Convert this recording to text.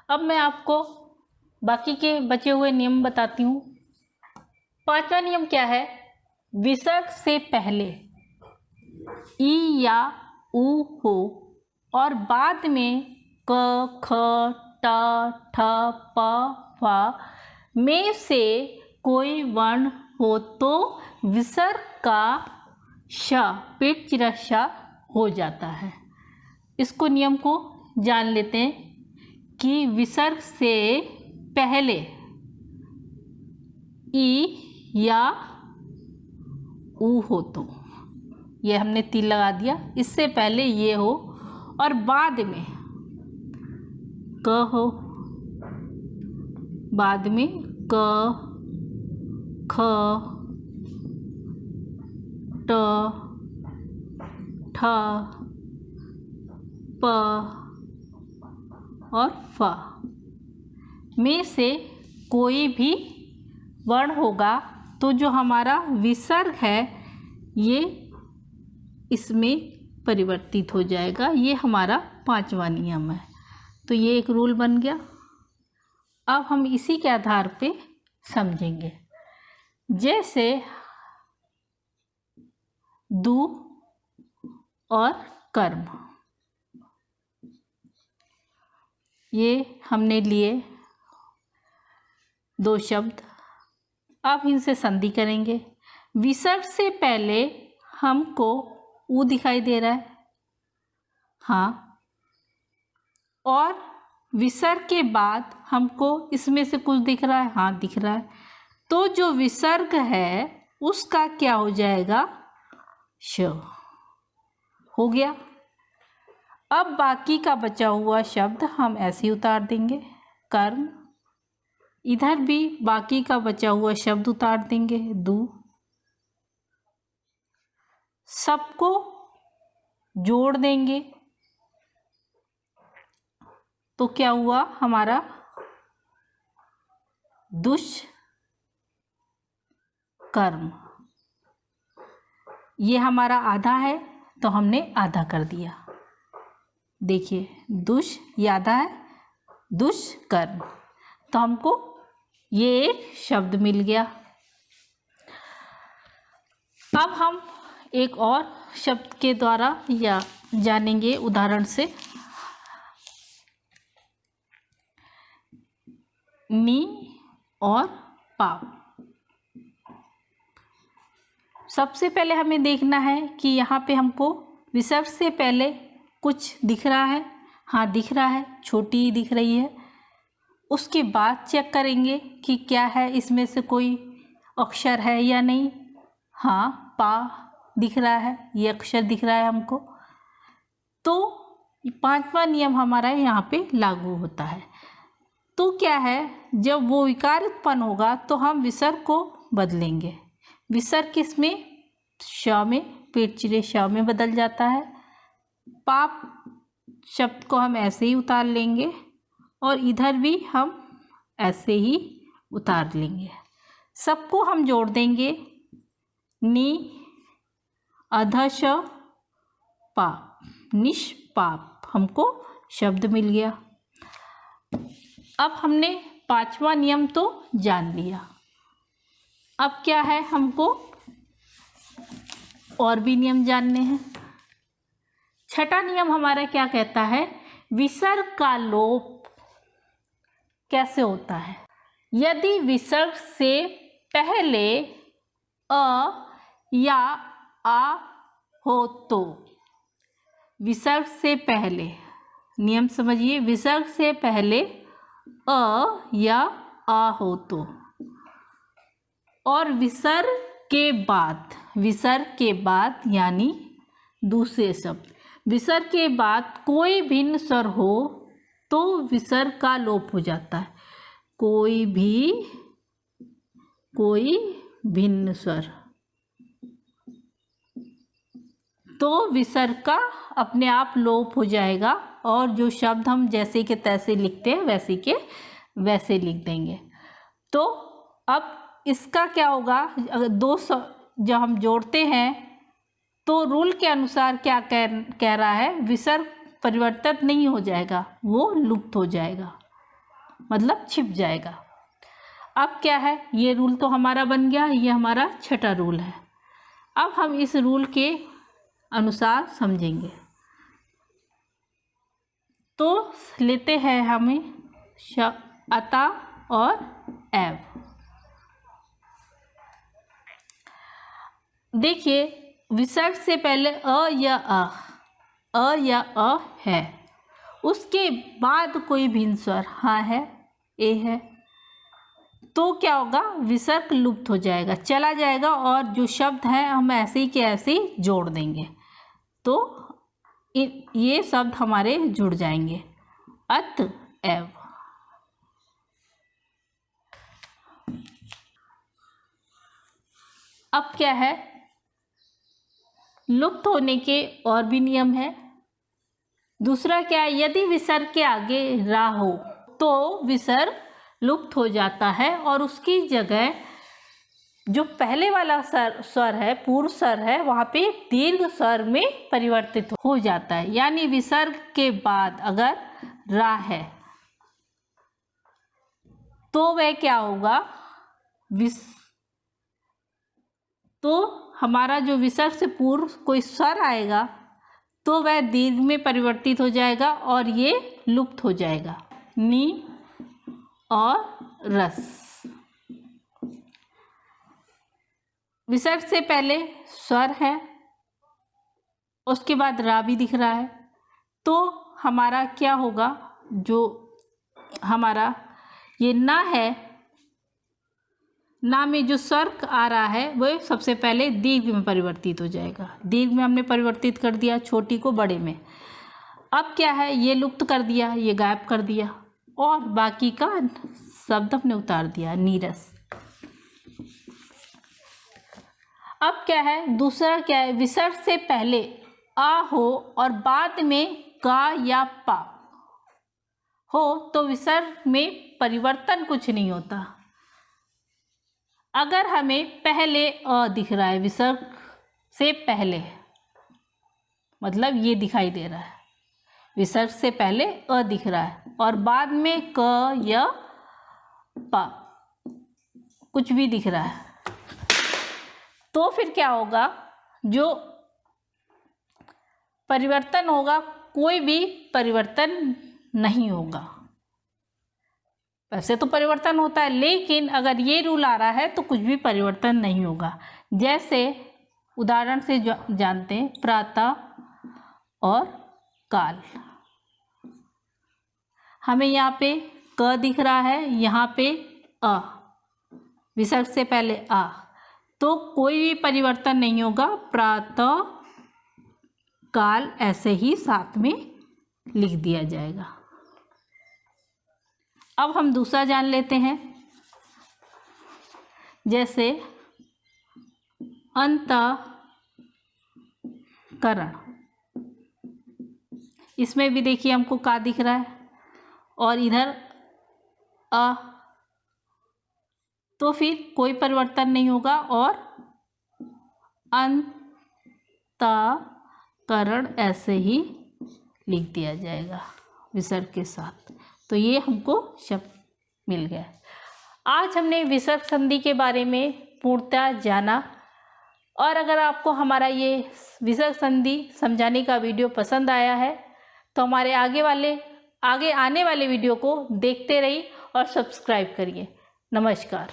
अब मैं आपको बाकी के बचे हुए नियम बताती हूँ। पांचवा नियम क्या है? विसर्ग से पहले ई या ऊ हो और बाद में क, ख, ट, ठ, प, फ में से कोई वर्ण हो तो विसर्ग का श पेट चिरा श हो जाता है। इसको नियम को जान लेते हैं कि विसर्ग से पहले ई या ऊ हो तो, ये हमने तीर लगा दिया, इससे पहले ये हो और बाद में क हो, बाद में क, ख, ट, ठ, प और फ में से कोई भी वर्ण होगा तो जो हमारा विसर्ग है ये इसमें परिवर्तित हो जाएगा। ये हमारा पांचवा नियम है। तो ये एक रूल बन गया। अब हम इसी के आधार पे समझेंगे। जैसे दु और कर्म, ये हमने लिए दो शब्द। अब इनसे संधि करेंगे। विसर्ग से पहले हमको ऊ दिखाई दे रहा है, हाँ, और विसर्ग के बाद हमको इसमें से कुछ दिख रहा है, हाँ दिख रहा है। तो जो विसर्ग है उसका क्या हो जाएगा? श हो गया। अब बाकी का बचा हुआ शब्द हम ऐसे ही उतार देंगे, कर्म। इधर भी बाकी का बचा हुआ शब्द उतार देंगे, दु। सबको जोड़ देंगे तो क्या हुआ हमारा? दुष्कर्म। ये हमारा आधा है तो हमने आधा कर दिया। देखिए दुष ये आधा है, दुष्कर्म, तो हमको ये एक शब्द मिल गया। अब हम एक और शब्द के द्वारा या जानेंगे उदाहरण से। नी और पाप। सबसे पहले हमें देखना है कि यहाँ पे हमको विसर्ग से पहले कुछ दिख रहा है, हाँ दिख रहा है, छोटी दिख रही है। उसके बाद चेक करेंगे कि क्या है, इसमें से कोई अक्षर है या नहीं। हाँ पा दिख रहा है, ये अक्षर दिख रहा है हमको। तो पांचवा नियम हमारा यहाँ पे लागू होता है। तो क्या है, जब वो विकार उत्पन्न होगा तो हम विसर्ग को बदलेंगे। विसर्ग किसमें? श में, पेट चिरे श में बदल जाता है। पाप शब्द को हम ऐसे ही उतार लेंगे और इधर भी हम ऐसे ही उतार लेंगे। सबको हम जोड़ देंगे, नि अधश पाप, निष्पाप, हमको शब्द मिल गया। अब हमने पांचवा नियम तो जान लिया। अब क्या है, हमको और भी नियम जानने हैं। छठा नियम हमारा क्या कहता है? विसर्ग का लोप कैसे होता है? यदि विसर्ग से पहले अ या आ हो तो। विसर्ग से पहले नियम समझिए, विसर्ग से पहले अ या आ हो तो, और विसर्ग के बाद यानी दूसरे शब्द, विसर्ग के बाद कोई भिन्न स्वर हो तो विसर्ग का लोप हो जाता है। कोई भिन्न स्वर तो विसर्ग का अपने आप लोप हो जाएगा और जो शब्द हम जैसे के तैसे लिखते हैं वैसे के वैसे लिख देंगे। तो अब इसका क्या होगा, अगर दो जब हम जोड़ते हैं तो रूल के अनुसार क्या कह रहा है, विसर्ग परिवर्तित नहीं हो जाएगा, वो लुप्त हो जाएगा। मतलब छिप जाएगा। अब क्या है, ये रूल तो हमारा बन गया, ये हमारा छठा रूल है। अब हम इस रूल के अनुसार समझेंगे। तो लेते हैं हमें अतः और एव। देखिए, विसर्ग से पहले अ या अ है, उसके बाद कोई भिन्न स्वर हाँ है, ए है, तो क्या होगा, विसर्ग लुप्त हो जाएगा, चला जाएगा और जो शब्द है हम ऐसे ही के ऐसे ही जोड़ देंगे, तो ये शब्द हमारे जुड़ जाएंगे, अत एव। अब क्या है, लुप्त होने के और भी नियम है। दूसरा क्या है, यदि विसर्ग के आगे रा हो तो विसर्ग लुप्त हो जाता है और उसकी जगह जो पहले वाला स्वर है, पूर्व स्वर है, वहाँ पे दीर्घ स्वर में परिवर्तित हो जाता है। यानी विसर्ग के बाद अगर रा है तो वह क्या होगा, तो हमारा जो विसर्ग से पूर्व कोई स्वर आएगा तो वह दीर्घ में परिवर्तित हो जाएगा और ये लुप्त हो जाएगा। नी और रस, विसर्ग से पहले स्वर है, उसके बाद रा भी दिख रहा है, तो हमारा क्या होगा, जो हमारा ये ना है, ना में जो स्वर आ रहा है वो सबसे पहले दीर्घ में परिवर्तित हो जाएगा। दीर्घ में हमने परिवर्तित कर दिया, छोटी को बड़े में। अब क्या है, ये लुप्त कर दिया, ये गायब कर दिया और बाकी का शब्द हमने उतार दिया, नीरस। अब क्या है, दूसरा क्या है, विसर्ग से पहले आ हो और बाद में का या पा हो तो विसर्ग में परिवर्तन कुछ नहीं होता। अगर हमें पहले अ दिख रहा है, विसर्ग से पहले, मतलब ये दिखाई दे रहा है, विसर्ग से पहले अ दिख रहा है और बाद में क या पा कुछ भी दिख रहा है, तो फिर क्या होगा, जो परिवर्तन होगा कोई भी परिवर्तन नहीं होगा। वैसे तो परिवर्तन होता है, लेकिन अगर ये रूल आ रहा है तो कुछ भी परिवर्तन नहीं होगा। जैसे उदाहरण से जानते हैं, प्रातः और काल। हमें यहाँ पे क दिख रहा है, यहाँ पे अ, विसर्ग से पहले आ, तो कोई भी परिवर्तन नहीं होगा, प्रातः काल ऐसे ही साथ में लिख दिया जाएगा। अब हम दूसरा जान लेते हैं, जैसे अंतःकरण। इसमें भी देखिए हमको का दिख रहा है और इधर अ, तो फिर कोई परिवर्तन नहीं होगा और अंतःकरण ऐसे ही लिख दिया जाएगा विसर्ग के साथ। तो ये हमको शब्द मिल गया। आज हमने विसर्ग संधि के बारे में पूर्णतः जाना, और अगर आपको हमारा ये विसर्ग संधि समझाने का वीडियो पसंद आया है तो हमारे आगे आने वाले वीडियो को देखते रहिए और सब्सक्राइब करिए। नमस्कार।